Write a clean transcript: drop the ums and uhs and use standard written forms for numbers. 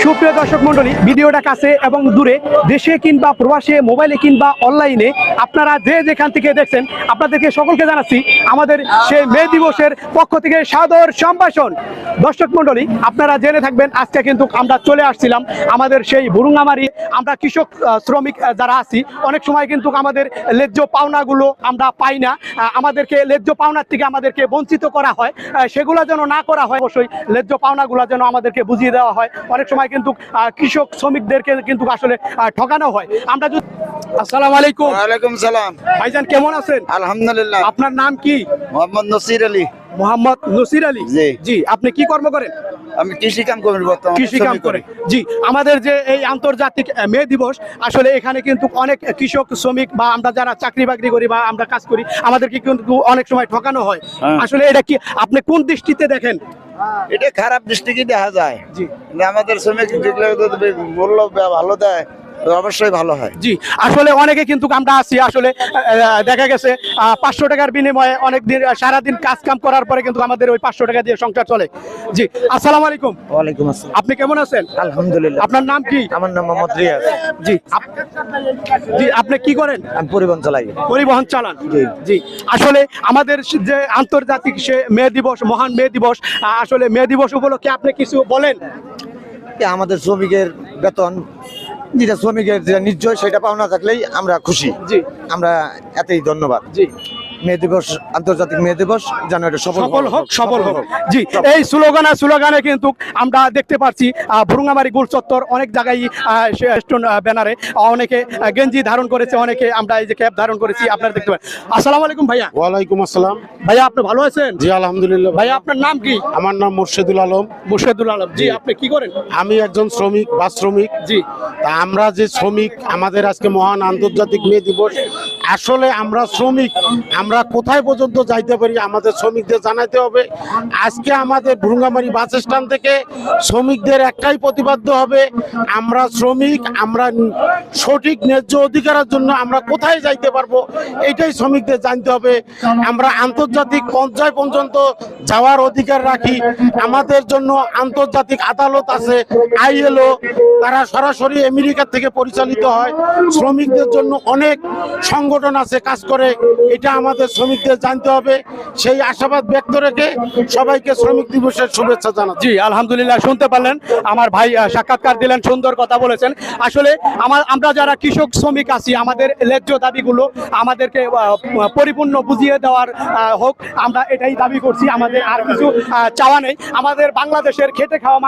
সুপ্রিয় দর্শক মন্ডলী, ভিডিওটা কাছে এবং দূরে, দেশে কিংবা প্রবাসে, মোবাইলে কিংবা অনলাইনে আপনারা যে যেখান থেকে দেখছেন, আপনাদেরকে সকলকে জানাচ্ছি আমাদের সেই মে দিবসের পক্ষ থেকে সাদর সম্ভাষণ। দর্শক মন্ডলী, আপনারা জেনে থাকবেন আজকে কিন্তু আমরা চলে আসছিলাম আমাদের সেই বুরুঙ্গামারি। আমরা কৃষক শ্রমিক যারা আছি, অনেক সময় কিন্তু আমাদের ন্যায্য পাওনাগুলো আমরা পাই না, আমাদেরকে ন্যায্য পাওনার থেকে আমাদেরকে বঞ্চিত করা হয়। সেগুলো যেন না করা হয়, অবশ্যই ন্যায্য পাওনাগুলো যেন আমাদেরকে বুঝিয়ে দেওয়া হয়। অনেক সময় কিন্তু কৃষক শ্রমিকদেরকে কিন্তু আসলে ঠকানো হয়। আমরা যদি আসসালামু আলাইকুম। ওয়ালাইকুম সালাম। ভাইজান কেমন আছেন? আলহামদুলিল্লাহ। আপনার নাম কি? মোহাম্মদ নসির আলী। মোহাম্মদ নসির আলী। জি। জি, আপনি কি কর্ম করেন? আমি কৃষি কাম করি বর্তমানে। কৃষি কাম করে। জি, আমাদের যে এই আন্তর্জাতিক মে দিবস, আসলে এখানে কিন্তু অনেক কৃষক শ্রমিক বা আমরা যারা চাকরি বাকরি করি বা আমরা কাজ করি, আমাদেরকে কিন্তু অনেক সময় ঠকানো হয়। আসলে এটা কি আপনি কোন দৃষ্টিতে দেখেন? এটা খারাপ দৃষ্টিকে দেখা যায়। জি। কিন্তু আমাদের শ্রমিক যেগুলো মূল্য ভালো দেয়, অবশ্যই ভালো হয়। জি, আসলে অনেকে কিন্তু আমরা আছি, আসলে দেখা গেছে 500 টাকার বিনিময়ে অনেক দিন সারাদিন কাজ কাম করার পরে কিন্তু আমাদের ওই 500 টাকা দিয়ে সংসার চলে। জি, আসসালামু আলাইকুম। ওয়ালাইকুম আসসালাম। আপনি কেমন আছেন? আলহামদুলিল্লাহ। আপনার নাম কি? আমার নাম মোহাম্মদ রিয়াজ। জি। জি, আপনি কি করেন? আমি পরিবহন চালাই। পরিবহন চালান। জি। জি, আসলে আমাদের যে আন্তর্জাতিক সে মে দিবস, মহান মে দিবস, আসলে মে দিবস উপলক্ষে আপনি কিছু বলেন। আমাদের শ্রমিকের বেতন, যেটা শ্রমিকের যেটা নিশ্চয় সেটা পাওনা থাকলেই আমরা খুশি। জি। আমরা এতই ধন্যবাদ। জি, মে দিবস, আন্তর্জাতিক মে দিবস যেন এটা সফল হোক, সফল হোক। জি, এই স্লোগানে কিন্তু আমরা দেখতে পাচ্ছি বুরুঙ্গামারি গোল চত্বর অনেক জায়গায় ব্যানারে অনেকে গেঞ্জি ধারণ করেছে, অনেকে আমরা এই যে ক্যাপ ধারণ করেছি, আপনারা দেখতে পারেন। আসসালামু আলাইকুম ভাইয়া। ওয়ালাইকুম আসসালাম। ভাইয়া আপনি ভালো আছেন? জি আলহামদুলিল্লাহ। ভাইয়া আপনার নাম কি? আমার নাম মুর্শেদুল আলম। মুর্শেদুল আলম। জি, আপনি কি করেন? আমি একজন শ্রমিক, বাস শ্রমিক। জি। তা আমরা যে শ্রমিক, আমাদের আজকে মহান আন্তর্জাতিক মে দিবস। আসলে আমরা শ্রমিক, আমরা কোথায় পর্যন্ত যাইতে পারি আমাদের শ্রমিকদের জানাতে হবে। আজকে আমাদের বুরুঙ্গামারি বাস স্ট্যান্ড থেকে শ্রমিকদের একটাই প্রতিবাদ্য হবে, আমরা শ্রমিক, আমরা সঠিক ন্যায্য অধিকারের জন্য আমরা কোথায় যাইতে পারবো, এটাই শ্রমিকদের জানতে হবে। আমরা আন্তর্জাতিক পর্যায় পর্যন্ত যাওয়ার অধিকার রাখি। আমাদের জন্য আন্তর্জাতিক আদালত আছে, ILO, তারা সরাসরি আমেরিকা থেকে পরিচালিত হয়। শ্রমিকদের জন্য অনেক সংগঠন আছে, কাজ করে। এটা আমাদের শ্রমিকদের জানতে হবে। সেই আশাবাদ ব্যক্ত রেখে সবাইকে শ্রমিক দিবসের শুভেচ্ছা জানাচ্ছি। জি, আলহামদুলিল্লাহ। শুনতে পারলেন, আমার ভাই সাক্ষাৎকার দিলেন, সুন্দর কথা বলেছেন। আসলে আমরা যারা কৃষক শ্রমিক আছি, আমাদের ন্যায্য দাবিগুলো আমাদেরকে পরিপূর্ণ বুঝিয়ে দেওয়ার হোক, আমরা এটাই দাবি করছি। আমাদের আর কিছু চাওয়া নেই। আমাদের বাংলাদেশের খেটে খাওয়া মানুষ